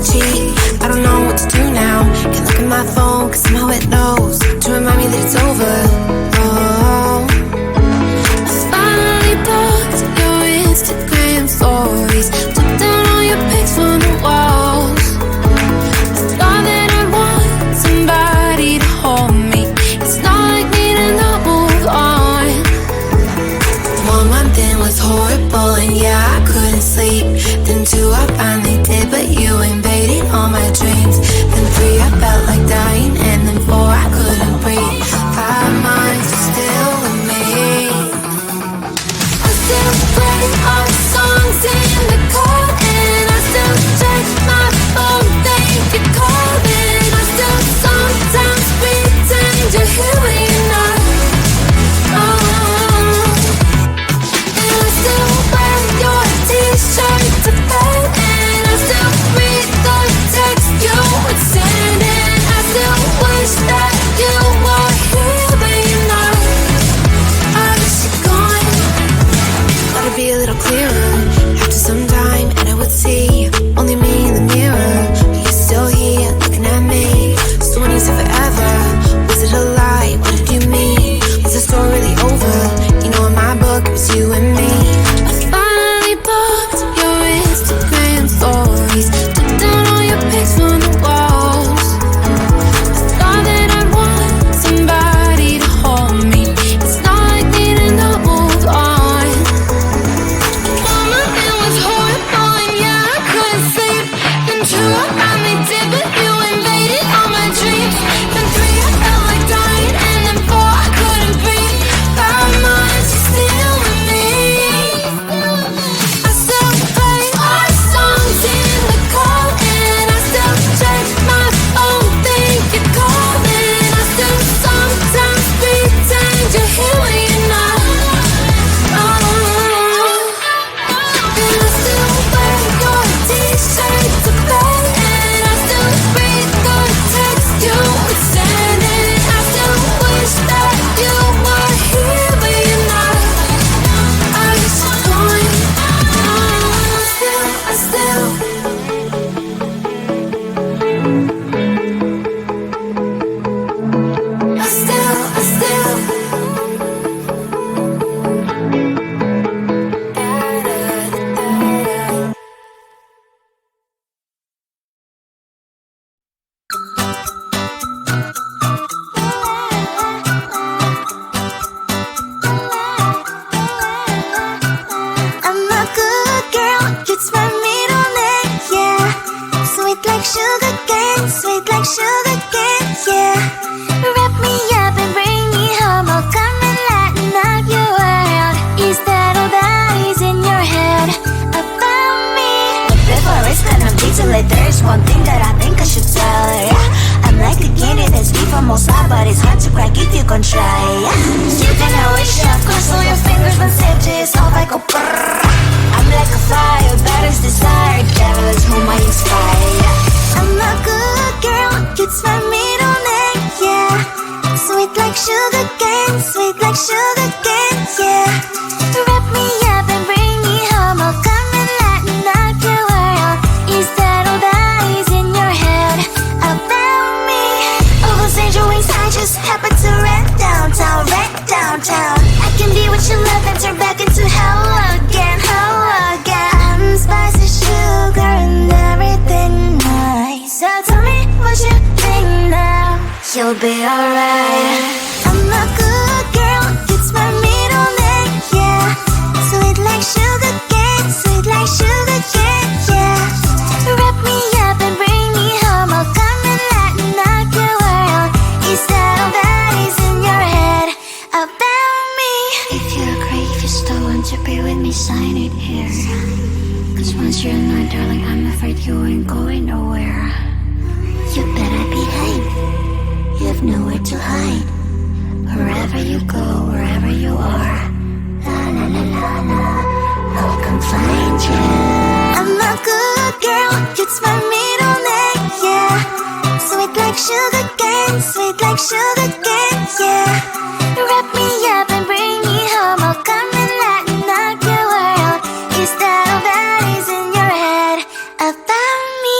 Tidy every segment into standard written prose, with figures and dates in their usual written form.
cheat. I don't know what to do now. Can't look at my phone, cause somehow it knows to remind me that it's over. Oh, I finally blocked your Instagram stories, took down all your pics from the walls. I thought that I'd want somebody to hold me. It's not like me to not move on. 1 month in was horrible, and yeah, I couldn't sleep. Then 2, I finally did, but you invaded all my dreams. Then 3, I felt like dying, and then 4, I couldn't breathe. 5 months, you're still with me. I still play our songs in the car, and I still check my phone, think you're calling. I still sometimes pretend you're here when you're not. And I still wear your t-shirt to bed, and I still read the text you would send, and I still wish that you were here but you're not. I wish you're gone. Thought it'd be a little clearer after some time, and I would see only me in the mirror, but you're still here looking at me. So when you said forever, was it a lie? What did you mean? Was the story really over? You know, in my book, it was you and me. I finally blocked your Instagram stories, took down all your pics from the walls. I thought that I'd want somebody to hold me. It's not like me to not move on. 1 month it was horrible, and yeah, I couldn't sleep. Then 2, I finally did, but you invaded all my dreams. Then 3, I felt like dying, and then 4, I couldn't breathe. 5 months, you're still with me. I still play our songs in the car, and I still check my phone, think you're calling. I still sometimes pretend you're here when you're not. And I still wear your t-shirt to bed, and I still read the text you would send, and I still wish that you were here but you're not. I wish you're gone. I still I'm a good girl, it's my middle name, yeah. Sweet like sugar cane, sweet like sugar cane, yeah. Wrap me up and bring me home, I'll come and lighten up your world. Is that all that is in your head about me? But before I spend on detail, there's one thing that I think I should tell, yeah. I'm like the candy that's deep from outside, but it's hard to crack if you can try, yeah. You can wish, of course, all your fingers when safety is off, I go brrrr. I'm like a fire, battles desire, devil is whom I inspire. I'm a good girl, it's my middle name, yeah. Sweet like sugar cane, sweet like sugar cane, yeah. Wrap me up and bring me home, I'll come and lighten up your world. Is that all that is in your head about me? All those angel wings I just happen to rent downtown, I can be what you love and turn back into hell again, I'm spicy sugar and everything nice. So tell me what you think now, you'll be alright. I'm a good girl, it's my middle name, yeah. Sweet like sugar cane, sweet like sugar cane, yeah. Wrap me up and bring me home, I'll come and lighten up your world. Is that all that is in your head about me? If you agree, if you still want to be with me, sign it here. Cause once you're not, darling, I'm afraid you ain't going nowhere. You better behave, you have nowhere to hide. Wherever you go, wherever you are, la la la la la, I'll come find you. I'm a good girl, it's my middle name, yeah. Sweet like sugar cane, sweet like sugar cane, yeah. Wrap me up and bring me home, I'll come and lighten up your world. Is that all that is in your head about me?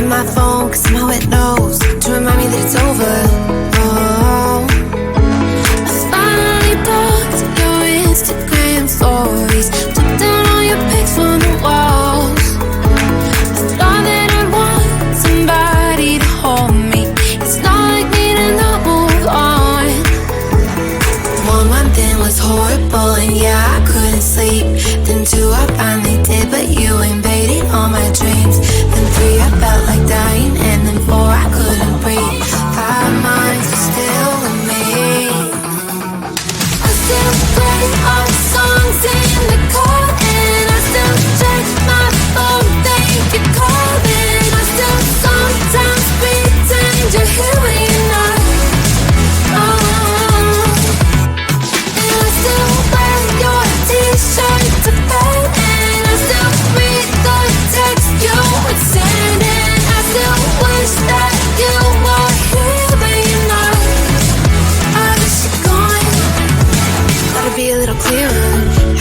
checking my phone, cause somehow it knows to remind me that it's over. Oh, I finally blocked your Instagram stories, took down all your pics on the walls. I thought that I'd want somebody to hold me. It's not like me to not move on. 1 month in was horrible, and yeah, I couldn't sleep. Then 2, I finally did, but you invaded all my dreams. Then 3, I felt like dying, and then 4, I couldn't breathe. 5 months, you're still with me. I still play our songs in the car, and I still check my phone, think you're calling. I still sometimes pretend you're here when you're not. And I still wear your t-shirt to bed, and I still read the text you would send, and I still wish that you were here but you're not. I wish you're gone. Thought it'd be a little clearer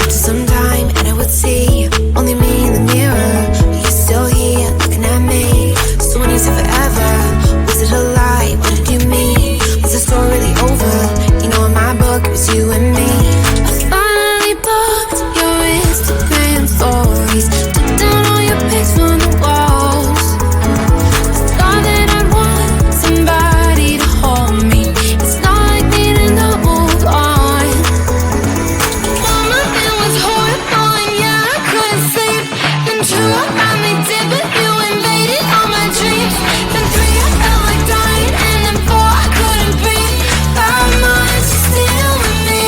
after some time, and I would see only me in the mirror, but you're still here looking at me. So when you said forever, was it a lie? What did you mean? Was the story really over? You know, in my book it was you and me. I finally blocked your Instagram stories, took down all your pics from the walls. I thought that I'd want somebody to hold me. It's not like me to not move on. 1 month it was horrible, and yeah, I couldn't sleep. Then 2, I finally did, but you invaded all my dreams. Then 3, I felt like dying, and then 4, I couldn't breathe. 5 months, you're still with me.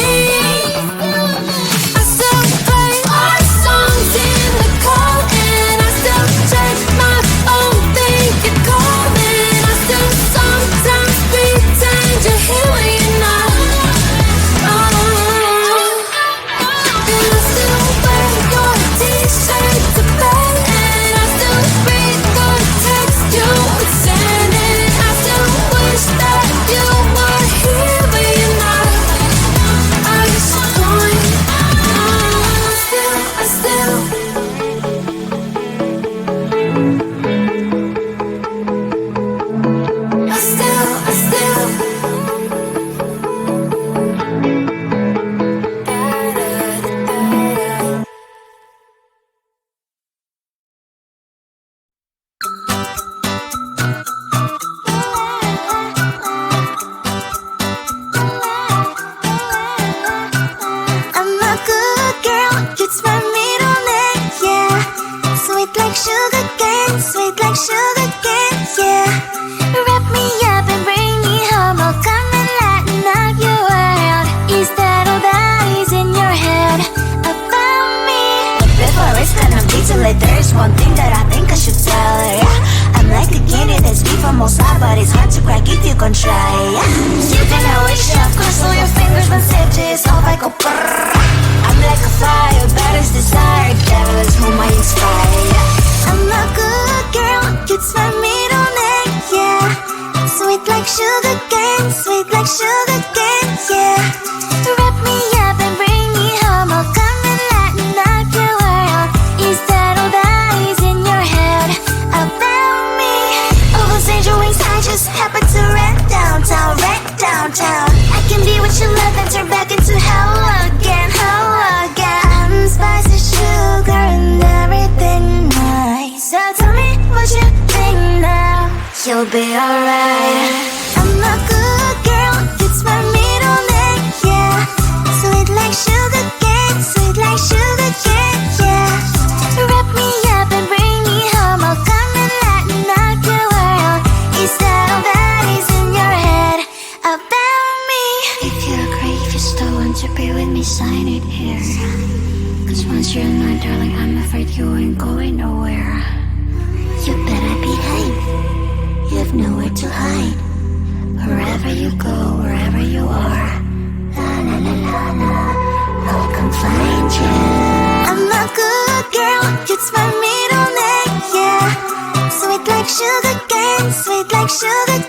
I still play our songs in the car, and I still check my phone, think you're calling. I still sometimes pretend you're here when you're not. And I still wear your t-shirt to bed, and I still read the text you would send, and I still wish that you were here but you're not. I wish you're gone. I still I'm a good girl, it's my middle name, yeah. Sweet like sugar cane, sweet like sugar cane, yeah. Wrap me up and bring me home, I'll come and lighten up your world. Is that all that is in your head about me? But before I start on detail, there's one thing that I think I should tell her, yeah. I'm like the candy that's deep from outside, but it's hard to crack if you can try, yeah. You think I wish you have crossed all your fingers when safety is off, I go brrrr. I'm like a fire, baddest desire, devil is whom I inspire, yeah. I'm a good girl, it's my middle name, yeah. Sweet like sugar cane, sweet like sugar cane, yeah. Wrap me up and bring me home, I'll come and lighten up your world. Is that all that is in your head about me? Oh, those angel wings, I just happen to rent downtown, I can be what you love and turn back into hell again, I'm spicy sugar and everything nice. So tell me what you think now, you'll be alright. I'm a good girl, it's my middle name, yeah. Sweet like sugar cane, sweet like sugar cane, yeah. Wrap me up and bring me home, I'll come and lighten up your world. Is that all that is in your head about me? If you agree, if you still want to be with me, sign it here. Cause once you're not, darling, I'm afraid you ain't going nowhere. You better behave, you have nowhere to hide. Wherever you go, wherever you are, la la la la la, I'll come find you. I'm a good girl, it's my middle name, yeah. Sweet like sugar cane, sweet like sugar